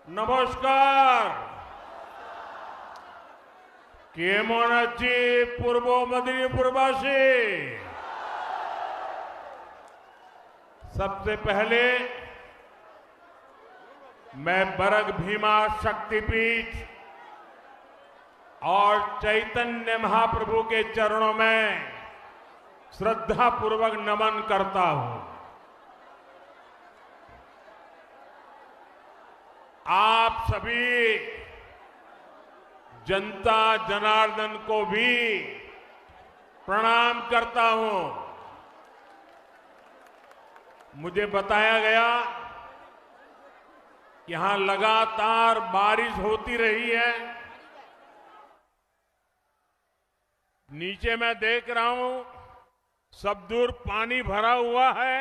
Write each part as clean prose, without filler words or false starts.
नमस्कार। केमन अच्छी पूर्व मेदिनीपुरवासी। सबसे पहले मैं बरग भीमा शक्तिपीठ और चैतन्य महाप्रभु के चरणों में श्रद्धा पूर्वक नमन करता हूं। आप सभी जनता जनार्दन को भी प्रणाम करता हूं। मुझे बताया गया कि यहां लगातार बारिश होती रही है। नीचे मैं देख रहा हूं सब दूर पानी भरा हुआ है।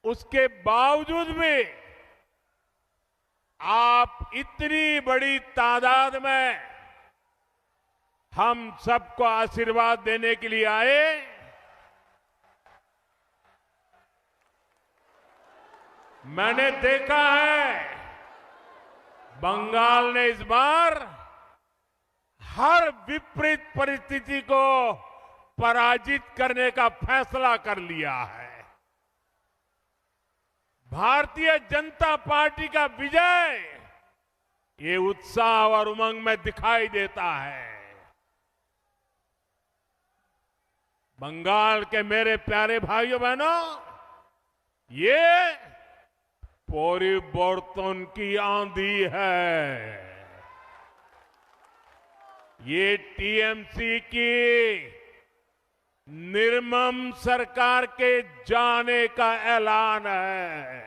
उसके बावजूद भी आप इतनी बड़ी तादाद में हम सबको आशीर्वाद देने के लिए आए। मैंने देखा है बंगाल ने इस बार हर विपरीत परिस्थिति को पराजित करने का फैसला कर लिया है। भारतीय जनता पार्टी का विजय ये उत्साह और उमंग में दिखाई देता है। बंगाल के मेरे प्यारे भाइयों बहनों, ये परिवर्तन की आंधी है। ये टीएमसी की निर्मम सरकार के जाने का ऐलान है।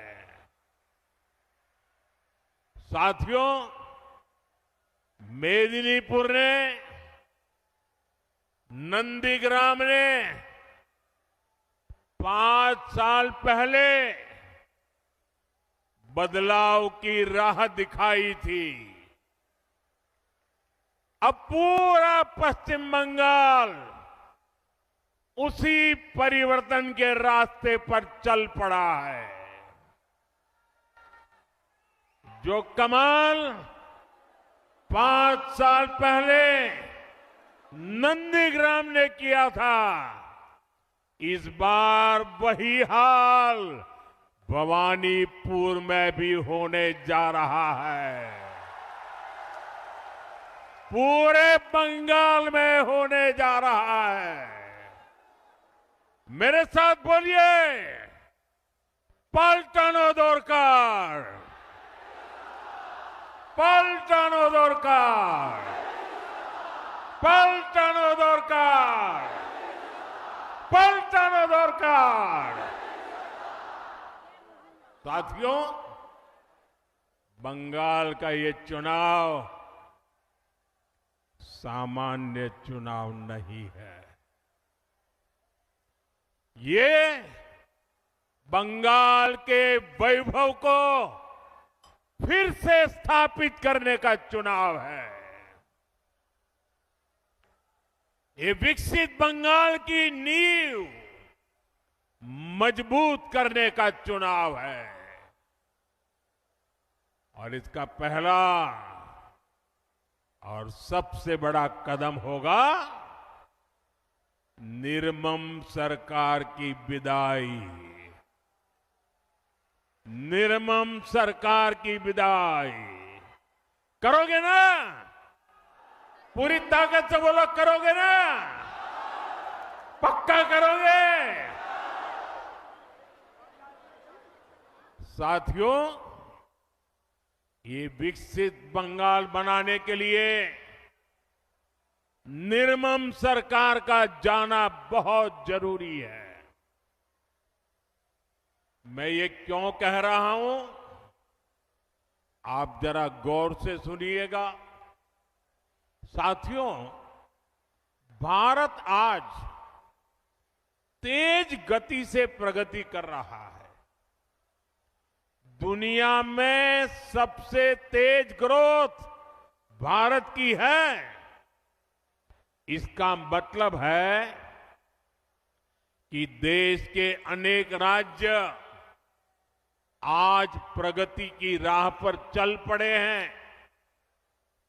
साथियों, मेदिनीपुर ने, नंदीग्राम ने 5 साल पहले बदलाव की राह दिखाई थी। अब पूरा पश्चिम बंगाल उसी परिवर्तन के रास्ते पर चल पड़ा है। जो कमाल 5 साल पहले नंदीग्राम ने किया था, इस बार वही हाल भवानीपुर में भी होने जा रहा है। पूरे बंगाल में होने जा रहा है। मेरे साथ बोलिए, पाल्टानो दरकार, पाल्टानो दरकार, पाल्टानो दरकार, पाल्टानो दरकार। साथियों, बंगाल का ये चुनाव सामान्य चुनाव नहीं है। ये बंगाल के वैभव को फिर से स्थापित करने का चुनाव है। ये विकसित बंगाल की नींव मजबूत करने का चुनाव है। और इसका पहला और सबसे बड़ा कदम होगा निर्मम सरकार की विदाई। निर्मम सरकार की विदाई करोगे ना? पूरी ताकत से बोलो, करोगे ना? पक्का करोगे? साथियों, ये विकसित बंगाल बनाने के लिए निर्मम सरकार का जाना बहुत जरूरी है। मैं ये क्यों कह रहा हूं, आप जरा गौर से सुनिएगा। साथियों, भारत आज तेज गति से प्रगति कर रहा है। दुनिया में सबसे तेज ग्रोथ भारत की है। इसका मतलब है कि देश के अनेक राज्य आज प्रगति की राह पर चल पड़े हैं,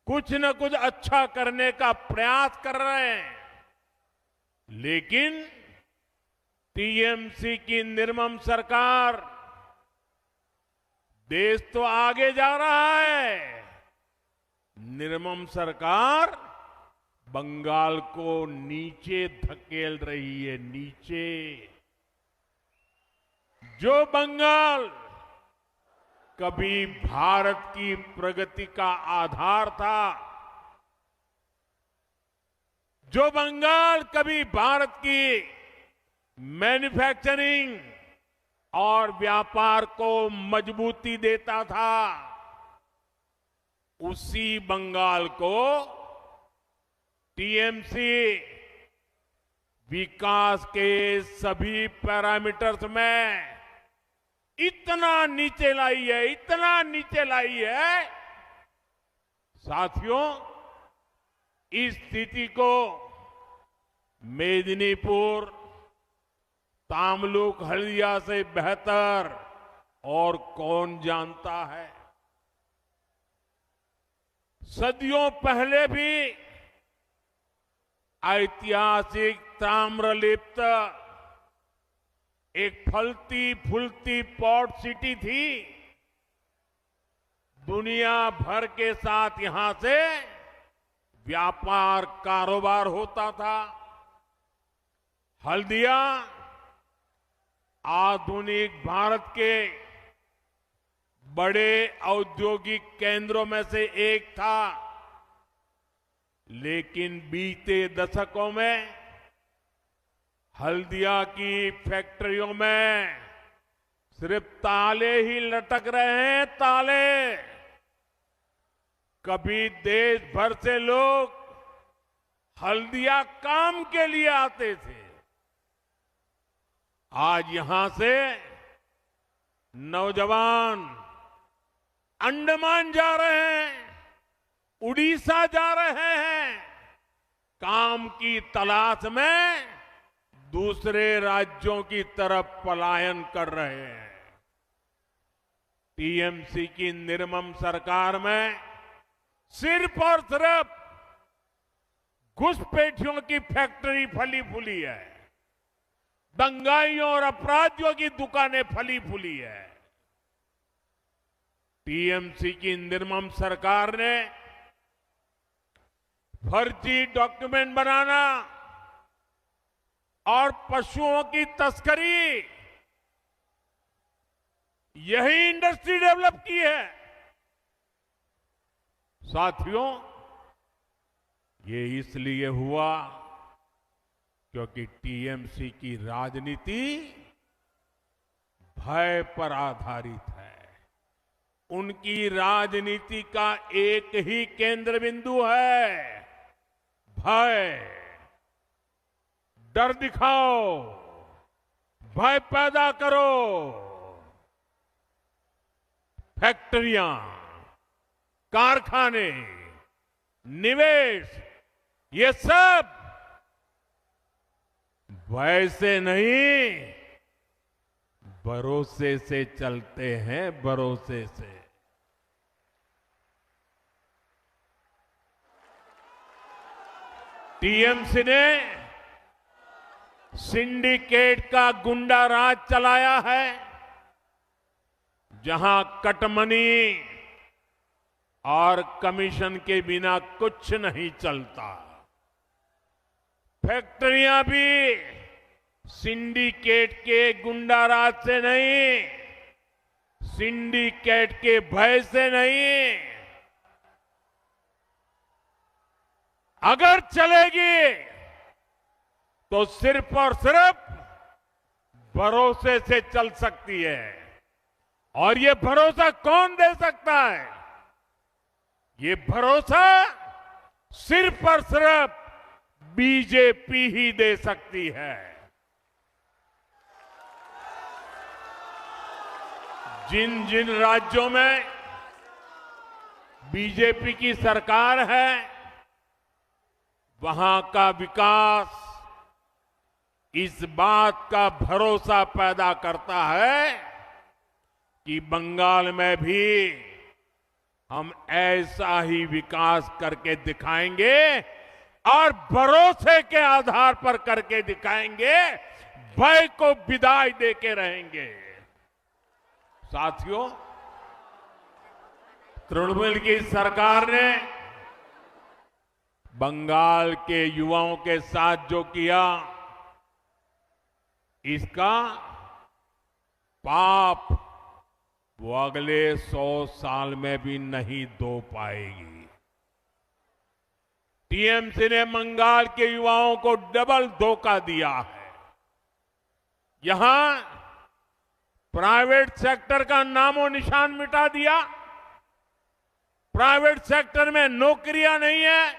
कुछ न कुछ अच्छा करने का प्रयास कर रहे हैं, लेकिन टीएमसी की निर्मम सरकार, देश तो आगे जा रहा है, निर्मम सरकार बंगाल को नीचे धकेल रही है, नीचे। जो बंगाल कभी भारत की प्रगति का आधार था, जो बंगाल कभी भारत की मैन्युफैक्चरिंग और व्यापार को मजबूती देता था, उसी बंगाल को टीएमसी विकास के सभी पैरामीटर्स में इतना नीचे लाई है, इतना नीचे लाई है। साथियों, इस स्थिति को मेदिनीपुर, तामलुक, हल्दिया से बेहतर और कौन जानता है। सदियों पहले भी ऐतिहासिक ताम्रलिप्त एक फलती फूलती पोर्ट सिटी थी। दुनिया भर के साथ यहां से व्यापार कारोबार होता था। हल्दिया आधुनिक भारत के बड़े औद्योगिक केंद्रों में से एक था, लेकिन बीते दशकों में हल्दिया की फैक्ट्रियों में सिर्फ ताले ही लटक रहे हैं, ताले। कभी देश भर से लोग हल्दिया काम के लिए आते थे, आज यहां से नौजवान अंडमान जा रहे हैं, उड़ीसा जा रहे हैं, काम की तलाश में दूसरे राज्यों की तरफ पलायन कर रहे हैं। टीएमसी की निर्मम सरकार में सिर्फ और सिर्फ घुसपैठियों की फैक्ट्री फली फूली है, दंगाइयों और अपराधियों की दुकानें फली फूली है। टीएमसी की निर्मम सरकार ने फर्जी डॉक्यूमेंट बनाना और पशुओं की तस्करी, यही इंडस्ट्री डेवलप की है। साथियों, ये इसलिए हुआ क्योंकि टीएमसी की राजनीति भय पर आधारित है। उनकी राजनीति का एक ही केंद्र बिंदु है, भय। डर दिखाओ, भय पैदा करो। फैक्ट्रियां, कारखाने, निवेश, ये सब भय से नहीं, भरोसे से चलते हैं, भरोसे से। टीएमसी ने सिंडिकेट का गुंडा राज चलाया है, जहां कटमनी और कमीशन के बिना कुछ नहीं चलता। फैक्ट्रियां भी सिंडिकेट के गुंडा राज से नहीं, सिंडिकेट के भय से नहीं, अगर चलेगी तो सिर्फ और सिर्फ भरोसे से चल सकती है। और ये भरोसा कौन दे सकता है? ये भरोसा सिर्फ और सिर्फ बीजेपी ही दे सकती है। जिन जिन राज्यों में बीजेपी की सरकार है, वहां का विकास इस बात का भरोसा पैदा करता है कि बंगाल में भी हम ऐसा ही विकास करके दिखाएंगे और भरोसे के आधार पर करके दिखाएंगे, भय को विदाई देके रहेंगे। साथियों, तृणमूल की सरकार ने बंगाल के युवाओं के साथ जो किया, इसका पाप वो अगले 100 साल में भी नहीं धो पाएगी। टीएमसी ने बंगाल के युवाओं को डबल धोखा दिया है। यहां प्राइवेट सेक्टर का नामो निशान मिटा दिया। प्राइवेट सेक्टर में नौकरियां नहीं है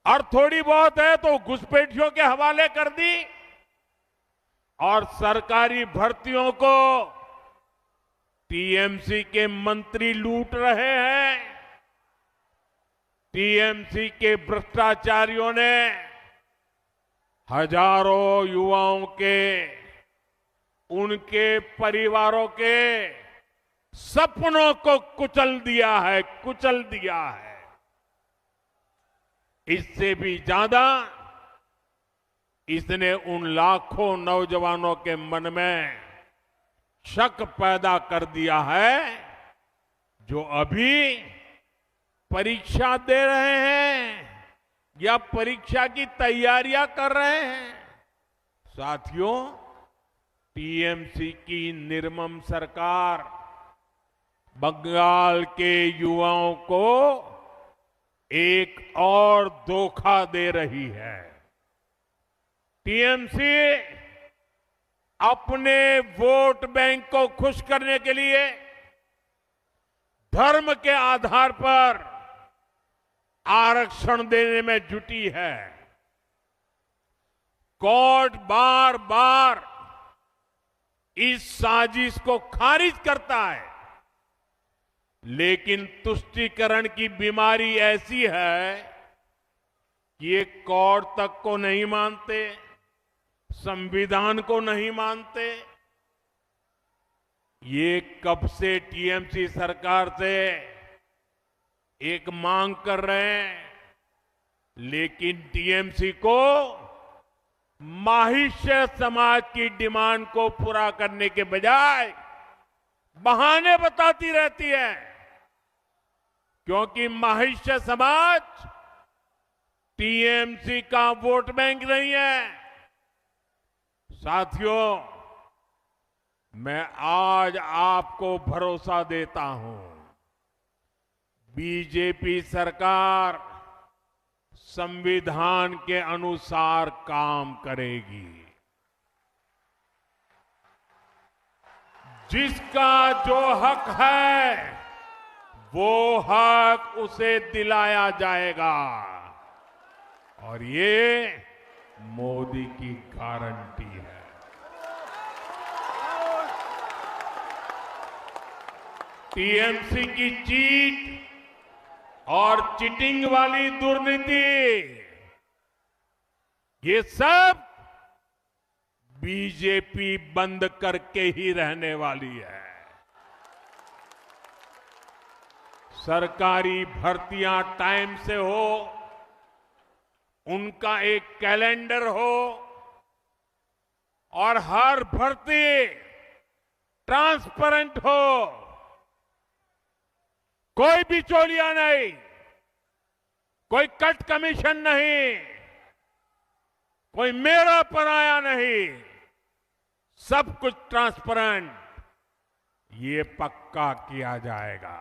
और थोड़ी बहुत है तो घुसपैठियों के हवाले कर दी और सरकारी भर्तियों को टीएमसी के मंत्री लूट रहे हैं। टीएमसी के भ्रष्टाचारियों ने हजारों युवाओं के, उनके परिवारों के सपनों को कुचल दिया है, कुचल दिया है। इससे भी ज्यादा इसने उन लाखों नौजवानों के मन में शक पैदा कर दिया है जो अभी परीक्षा दे रहे हैं या परीक्षा की तैयारियां कर रहे हैं। साथियों, टीएमसी की निर्मम सरकार बंगाल के युवाओं को एक और धोखा दे रही है। टीएमसी अपने वोट बैंक को खुश करने के लिए धर्म के आधार पर आरक्षण देने में जुटी है। कोर्ट बार बार इस साजिश को खारिज करता है, लेकिन तुष्टीकरण की बीमारी ऐसी है कि ये कोर्ट तक को नहीं मानते, संविधान को नहीं मानते। ये कब से टीएमसी सरकार से एक मांग कर रहे हैं, लेकिन टीएमसी को माहिष्य समाज की डिमांड को पूरा करने के बजाय बहाने बताती रहती है, क्योंकि माहिष्य समाज टीएमसी का वोट बैंक नहीं है। साथियों, मैं आज आपको भरोसा देता हूं, बीजेपी सरकार संविधान के अनुसार काम करेगी। जिसका जो हक है वो हक उसे दिलाया जाएगा और ये मोदी की गारंटी है। टीएमसी की चीट और चीटिंग वाली दुर्नीति, ये सब बीजेपी बंद करके ही रहने वाली है। सरकारी भर्तियां टाइम से हो, उनका एक कैलेंडर हो और हर भर्ती ट्रांसपेरेंट हो, कोई बिचौलिया नहीं, कोई कट कमीशन नहीं, कोई मेरा पराया नहीं, सब कुछ ट्रांसपेरेंट, ये पक्का किया जाएगा।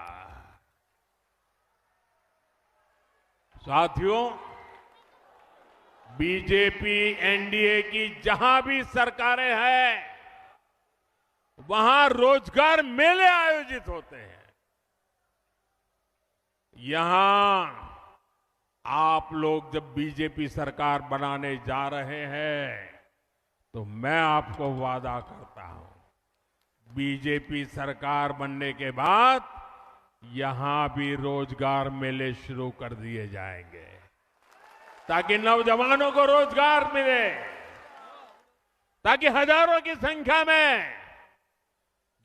साथियों, बीजेपी एनडीए की जहां भी सरकारें हैं, वहां रोजगार मेले आयोजित होते हैं। यहां आप लोग जब बीजेपी सरकार बनाने जा रहे हैं तो मैं आपको वादा करता हूं, बीजेपी सरकार बनने के बाद यहां भी रोजगार मेले शुरू कर दिए जाएंगे ताकि नौजवानों को रोजगार मिले, ताकि हजारों की संख्या में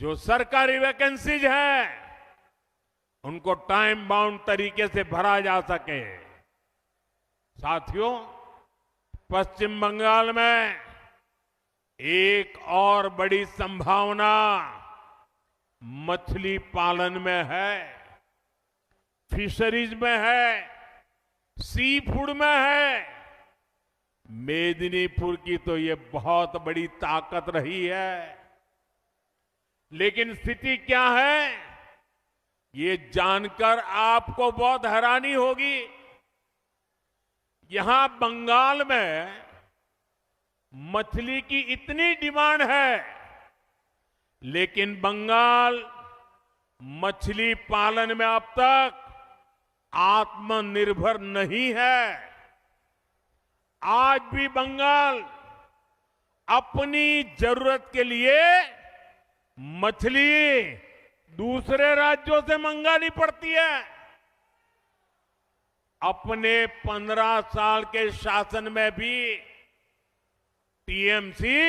जो सरकारी वैकेंसीज है उनको टाइम बाउंड तरीके से भरा जा सके। साथियों, पश्चिम बंगाल में एक और बड़ी संभावना मछली पालन में है, फिशरीज में है, सी फूड में है। मेदिनीपुर की तो ये बहुत बड़ी ताकत रही है, लेकिन स्थिति क्या है ये जानकर आपको बहुत हैरानी होगी। यहां बंगाल में मछली की इतनी डिमांड है, लेकिन बंगाल मछली पालन में अब तक आत्मनिर्भर नहीं है। आज भी बंगाल अपनी जरूरत के लिए मछली दूसरे राज्यों से मंगानी पड़ती है। अपने 15 साल के शासन में भी टीएमसी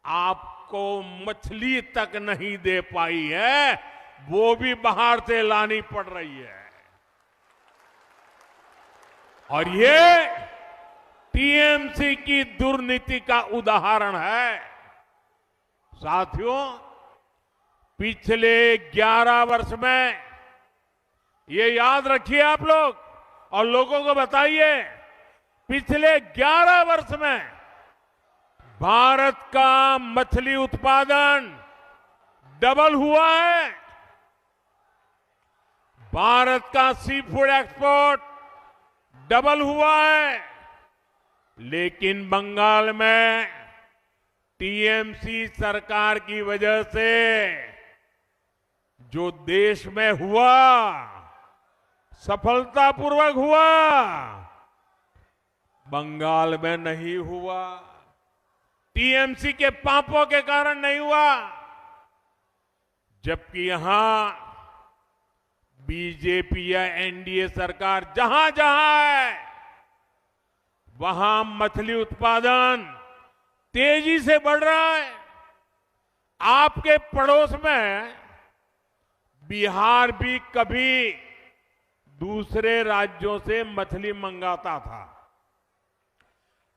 आपको मछली तक नहीं दे पाई है, वो भी बाहर से लानी पड़ रही है। और ये टीएमसी की दुर्नीति का उदाहरण है। साथियों, पिछले 11 वर्ष में ये याद रखिए आप लोग और लोगों को बताइए, पिछले 11 वर्ष में भारत का मछली उत्पादन डबल हुआ है। भारत का सी फूड एक्सपोर्ट डबल हुआ है। लेकिन बंगाल में टीएमसी सरकार की वजह से जो देश में हुआ, सफलतापूर्वक हुआ, बंगाल में नहीं हुआ। टीएमसी के पापों के कारण नहीं हुआ। जबकि यहां बीजेपी या एनडीए सरकार जहां जहां है, वहां मछली उत्पादन तेजी से बढ़ रहा है। आपके पड़ोस में बिहार भी कभी दूसरे राज्यों से मछली मंगाता था,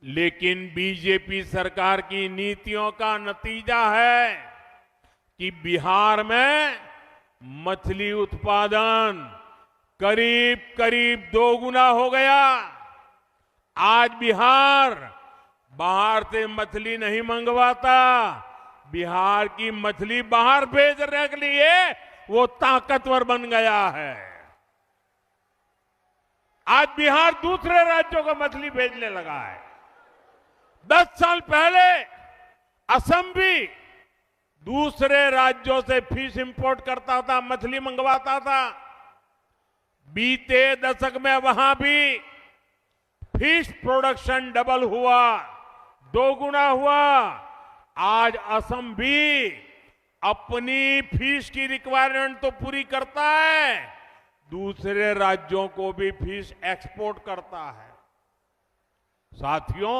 लेकिन बीजेपी सरकार की नीतियों का नतीजा है कि बिहार में मछली उत्पादन करीब करीब 2 गुना हो गया। आज बिहार बाहर से मछली नहीं मंगवाता, बिहार की मछली बाहर भेजने के लिए वो ताकतवर बन गया है। आज बिहार दूसरे राज्यों को मछली भेजने लगा है। 10 साल पहले असम भी दूसरे राज्यों से फिश इंपोर्ट करता था, मछली मंगवाता था। बीते दशक में वहां भी फिश प्रोडक्शन डबल हुआ, 2 गुना हुआ। आज असम भी अपनी फिश की रिक्वायरमेंट तो पूरी करता है, दूसरे राज्यों को भी फिश एक्सपोर्ट करता है। साथियों,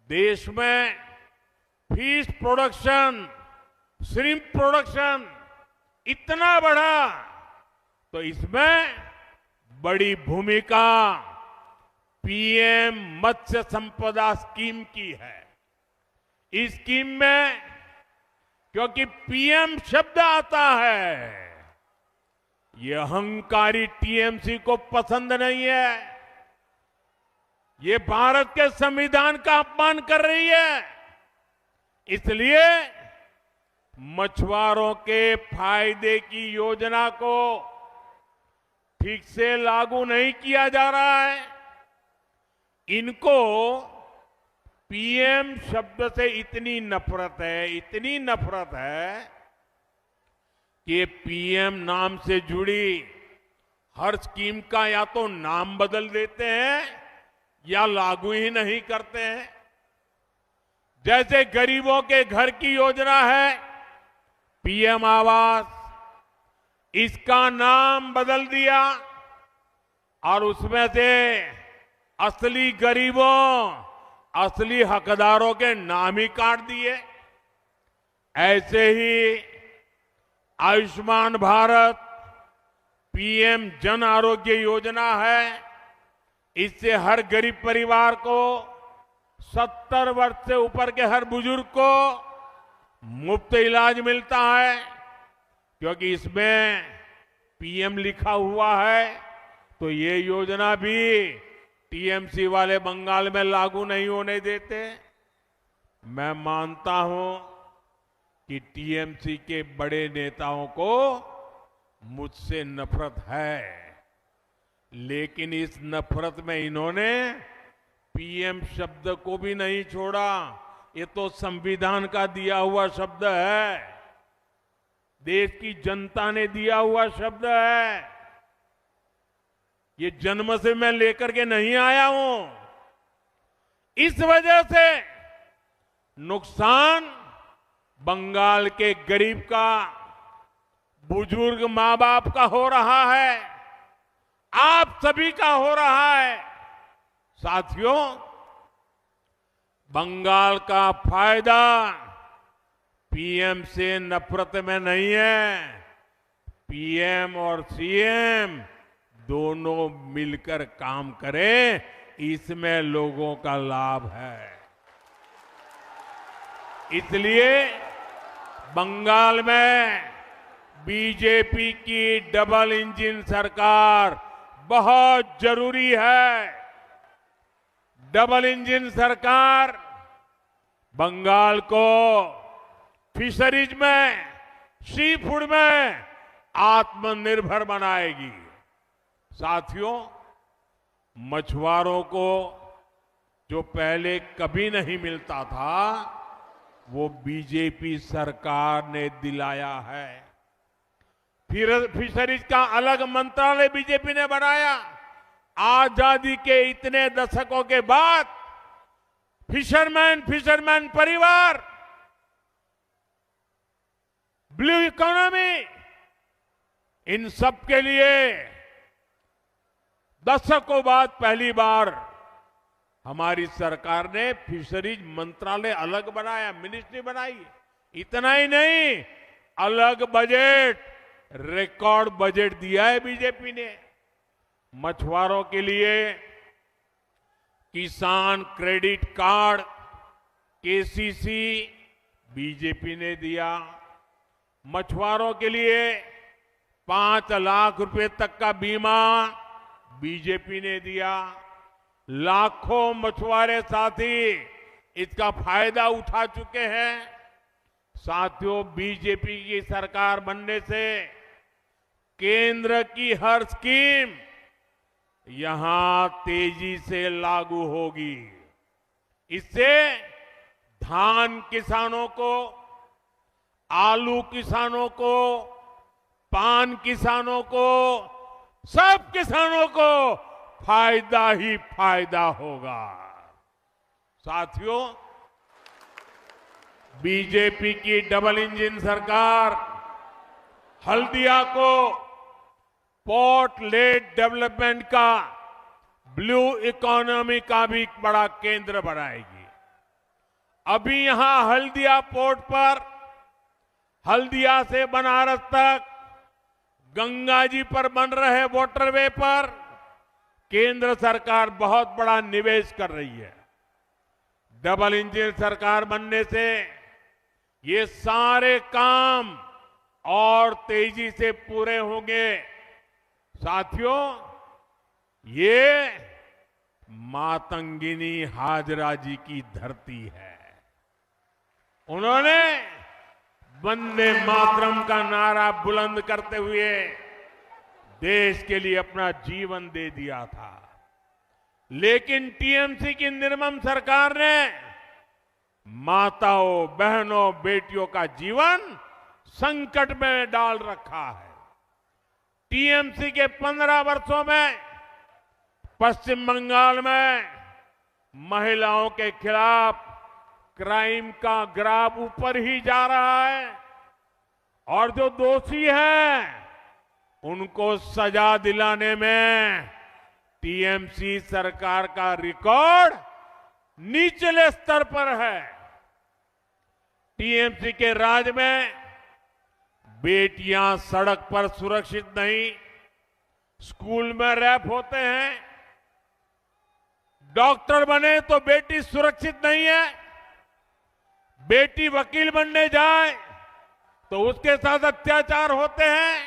देश में फिश प्रोडक्शन, श्रिम्प प्रोडक्शन इतना बढ़ा, तो इसमें बड़ी भूमिका पीएम मत्स्य संपदा स्कीम की है। इस स्कीम में क्योंकि पीएम शब्द आता है, ये अहंकारी टीएमसी को पसंद नहीं है। ये भारत के संविधान का अपमान कर रही है। इसलिए मछुआरों के फायदे की योजना को ठीक से लागू नहीं किया जा रहा है। इनको पीएम शब्द से इतनी नफरत है, इतनी नफरत है कि पीएम नाम से जुड़ी हर स्कीम का या तो नाम बदल देते हैं या लागू ही नहीं करते हैं। जैसे गरीबों के घर की योजना है पीएम आवास, इसका नाम बदल दिया और उसमें से असली गरीबों, असली हकदारों के नाम ही काट दिए। ऐसे ही आयुष्मान भारत पीएम जन आरोग्य योजना है। इससे हर गरीब परिवार को 70 वर्ष से ऊपर के हर बुजुर्ग को मुफ्त इलाज मिलता है। क्योंकि इसमें पीएम लिखा हुआ है तो ये योजना भी टीएमसी वाले बंगाल में लागू नहीं होने देते। मैं मानता हूं कि टीएमसी के बड़े नेताओं को मुझसे नफरत है, लेकिन इस नफरत में इन्होंने पीएम शब्द को भी नहीं छोड़ा। ये तो संविधान का दिया हुआ शब्द है, देश की जनता ने दिया हुआ शब्द है। ये जन्म से मैं लेकर के नहीं आया हूं। इस वजह से नुकसान बंगाल के गरीब का, बुजुर्ग मां बाप का हो रहा है, आप सभी का हो रहा है। साथियों, बंगाल का फायदा पीएम से नफरत में नहीं है। पीएम और सीएम दोनों मिलकर काम करें, इसमें लोगों का लाभ है। इसलिए बंगाल में बीजेपी की डबल इंजन सरकार बहुत जरूरी है। डबल इंजन सरकार बंगाल को फिशरीज में, सी फूड में आत्मनिर्भर बनाएगी। साथियों, मछुआरों को जो पहले कभी नहीं मिलता था, वो बीजेपी सरकार ने दिलाया है। फिर फिशरीज का अलग मंत्रालय बीजेपी ने बनाया। आजादी के इतने दशकों के बाद फिशरमैन परिवार, ब्लू इकोनॉमी, इन सब के लिए दशकों बाद पहली बार हमारी सरकार ने फिशरीज मंत्रालय अलग बनाया, मिनिस्ट्री बनाई। इतना ही नहीं, अलग बजट, रिकॉर्ड बजट दिया है बीजेपी ने। मछुआरों के लिए किसान क्रेडिट कार्ड, केसीसी बीजेपी ने दिया। मछुआरों के लिए 5 लाख रुपए तक का बीमा बीजेपी ने दिया। लाखों मछुआरे साथी इसका फायदा उठा चुके हैं। साथियों, बीजेपी की सरकार बनने से केंद्र की हर स्कीम यहां तेजी से लागू होगी। इससे धान किसानों को, आलू किसानों को, पान किसानों को, सब किसानों को फायदा ही फायदा होगा। साथियों, बीजेपी की डबल इंजन सरकार हल्दिया को पोर्ट लेड डेवलपमेंट का, ब्लू इकोनॉमी का भी बड़ा केंद्र बनाएगी। अभी यहां हल्दिया पोर्ट पर, हल्दिया से बनारस तक, गंगा जी पर बन रहे वाटरवे पर केंद्र सरकार बहुत बड़ा निवेश कर रही है। डबल इंजन सरकार बनने से ये सारे काम और तेजी से पूरे होंगे। साथियों, ये मातंगिनी हाजरा जी की धरती है। उन्होंने वंदे मातरम का नारा बुलंद करते हुए देश के लिए अपना जीवन दे दिया था। लेकिन टीएमसी की निर्मम सरकार ने माताओं, बहनों, बेटियों का जीवन संकट में डाल रखा है। टीएमसी के 15 वर्षों में पश्चिम बंगाल में महिलाओं के खिलाफ क्राइम का ग्राफ ऊपर ही जा रहा है और जो दोषी हैं उनको सजा दिलाने में टीएमसी सरकार का रिकॉर्ड निचले स्तर पर है। टीएमसी के राज में बेटियां सड़क पर सुरक्षित नहीं, स्कूल में रैप होते हैं, डॉक्टर बने तो बेटी सुरक्षित नहीं है, बेटी वकील बनने जाए तो उसके साथ अत्याचार होते हैं।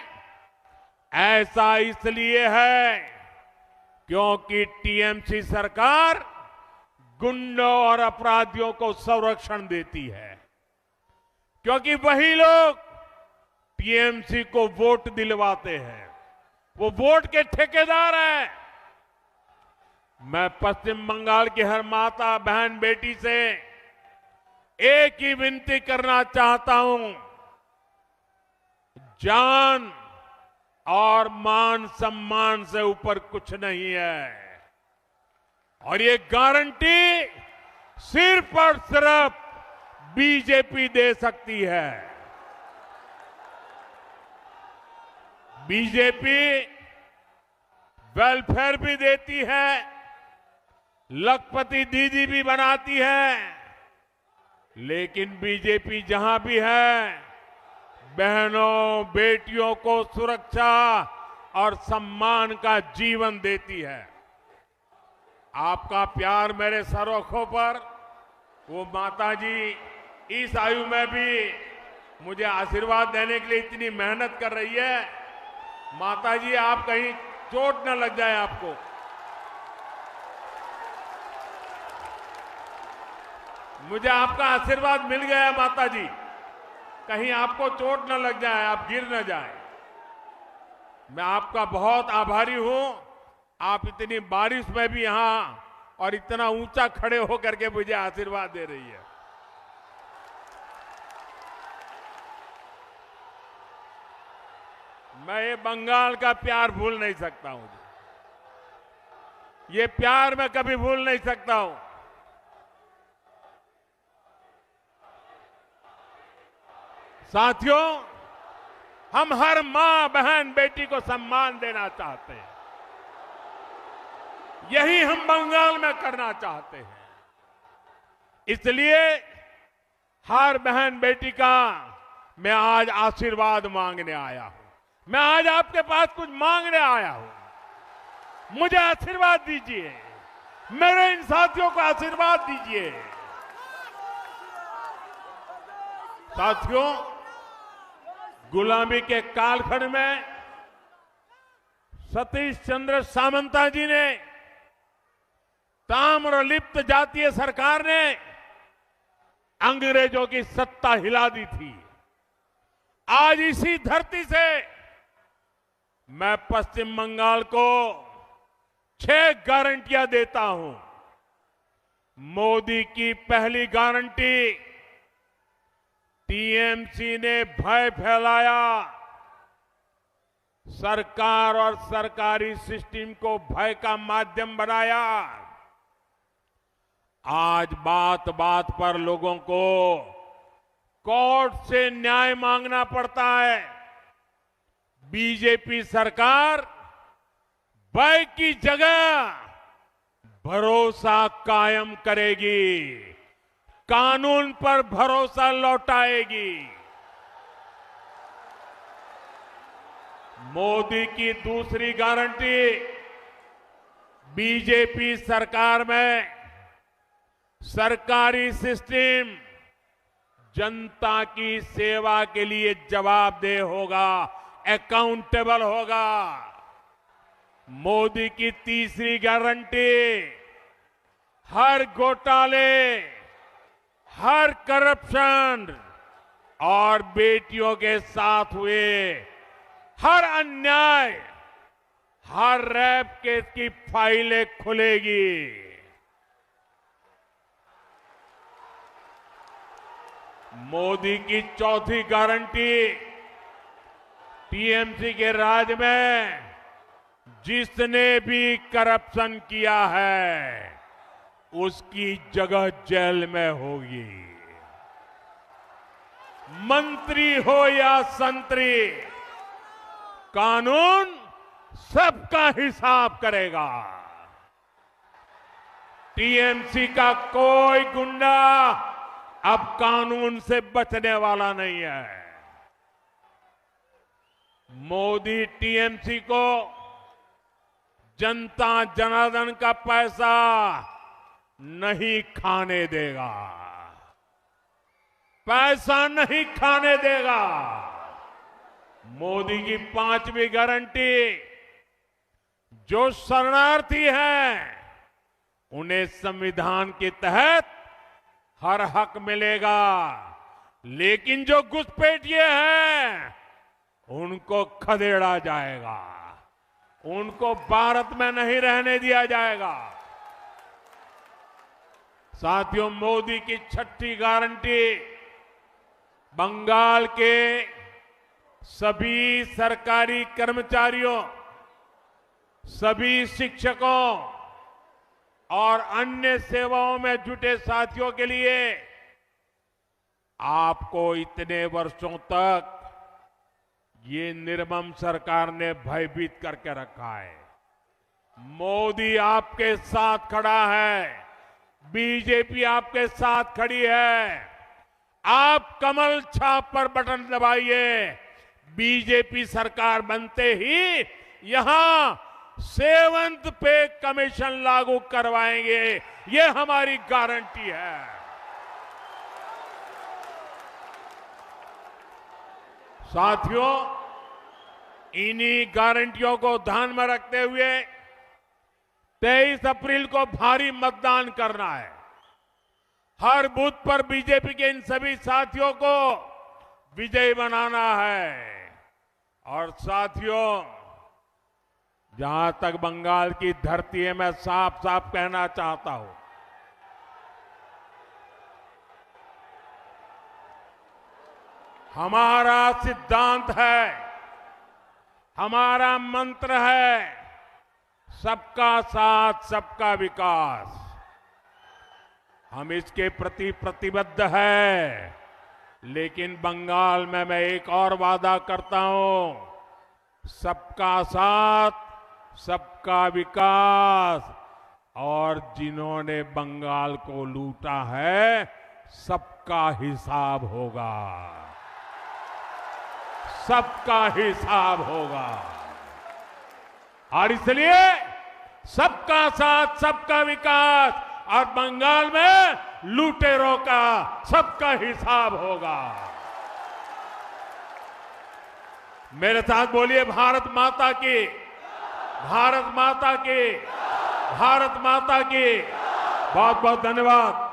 ऐसा इसलिए है क्योंकि टीएमसी सरकार गुंडों और अपराधियों को संरक्षण देती है, क्योंकि वही लोग टीएमसी को वोट दिलवाते हैं, वो वोट के ठेकेदार हैं। मैं पश्चिम बंगाल की हर माता बहन बेटी से एक ही विनती करना चाहता हूं, जान और मान सम्मान से ऊपर कुछ नहीं है, और ये गारंटी सिर्फ और सिर्फ बीजेपी दे सकती है। बीजेपी वेलफेयर भी देती है, लखपति दीदी भी बनाती है, लेकिन बीजेपी जहां भी है बहनों बेटियों को सुरक्षा और सम्मान का जीवन देती है। आपका प्यार मेरे सरोखों पर वो माताजी इस आयु में भी मुझे आशीर्वाद देने के लिए इतनी मेहनत कर रही है। माताजी आप कहीं चोट न लग जाए आपको। मुझे आपका आशीर्वाद मिल गया माताजी, कहीं आपको चोट न लग जाए, आप गिर न जाए। मैं आपका बहुत आभारी हूं, आप इतनी बारिश में भी यहां और इतना ऊंचा खड़े होकर के मुझे आशीर्वाद दे रही है। मैं ये बंगाल का प्यार भूल नहीं सकता हूं, ये प्यार मैं कभी भूल नहीं सकता हूं। साथियों, हम हर मां बहन बेटी को सम्मान देना चाहते हैं, यही हम बंगाल में करना चाहते हैं। इसलिए हर बहन बेटी का मैं आज आशीर्वाद मांगने आया हूं। मैं आज आपके पास कुछ मांगने आया हूं, मुझे आशीर्वाद दीजिए, मेरे इन साथियों को आशीर्वाद दीजिए। साथियों, गुलामी के कालखंड में सतीश चंद्र सामंता जी ने, ताम्रलिप्त जातीय सरकार ने अंग्रेजों की सत्ता हिला दी थी। आज इसी धरती से मैं पश्चिम बंगाल को 6 गारंटियां देता हूं। मोदी की पहली गारंटी, टीएमसी ने भय फैलाया, सरकार और सरकारी सिस्टम को भय का माध्यम बनाया। आज बात बात पर लोगों को कोर्ट से न्याय मांगना पड़ता है। बीजेपी सरकार भय की जगह भरोसा कायम करेगी, कानून पर भरोसा लौटाएगी। मोदी की दूसरी गारंटी, बीजेपी सरकार में सरकारी सिस्टम जनता की सेवा के लिए जवाबदेह होगा, अकाउंटेबल होगा। मोदी की तीसरी गारंटी, हर घोटाले, हर करप्शन और बेटियों के साथ हुए हर अन्याय, हर रेप केस की फाइलें खुलेगी। मोदी की चौथी गारंटी, टीएमसी के राज में जिसने भी करप्शन किया है उसकी जगह जेल में होगी। मंत्री हो या संतरी, कानून सबका हिसाब करेगा। टीएमसी का कोई गुंडा अब कानून से बचने वाला नहीं है। मोदी टीएमसी को जनता जनार्दन का पैसा नहीं खाने देगा, पैसा नहीं खाने देगा। मोदी की 5वीं गारंटी, जो शरणार्थी हैं उन्हें संविधान के तहत हर हक मिलेगा, लेकिन जो घुसपैठिए हैं उनको खदेड़ा जाएगा, उनको भारत में नहीं रहने दिया जाएगा। साथियों, मोदी की 6ठी गारंटी बंगाल के सभी सरकारी कर्मचारियों, सभी शिक्षकों और अन्य सेवाओं में जुटे साथियों के लिए आपको इतने वर्षों तक ये निर्मम सरकार ने भयभीत करके रखा है। मोदी आपके साथ खड़ा है, बीजेपी आपके साथ खड़ी है। आप कमल छाप पर बटन दबाइए, बीजेपी सरकार बनते ही यहां 7th पे कमीशन लागू करवाएंगे, ये हमारी गारंटी है। साथियों, इन्हीं गारंटियों को ध्यान में रखते हुए 23 अप्रैल को भारी मतदान करना है। हर बूथ पर बीजेपी के इन सभी साथियों को विजयी बनाना है। और साथियों, जहां तक बंगाल की धरती है, मैं साफ साफ कहना चाहता हूं, हमारा सिद्धांत है, हमारा मंत्र है, सबका साथ सबका विकास। हम इसके प्रति प्रतिबद्ध है, लेकिन बंगाल में मैं एक और वादा करता हूं, सबका साथ सबका विकास। और जिन्होंने बंगाल को लूटा है, सबका हिसाब होगा, सबका हिसाब होगा। और इसलिए सबका साथ सबका विकास और बंगाल में लुटेरों का सबका हिसाब होगा। मेरे साथ बोलिए, भारत माता की, भारत माता की, भारत माता की। बहुत बहुत धन्यवाद।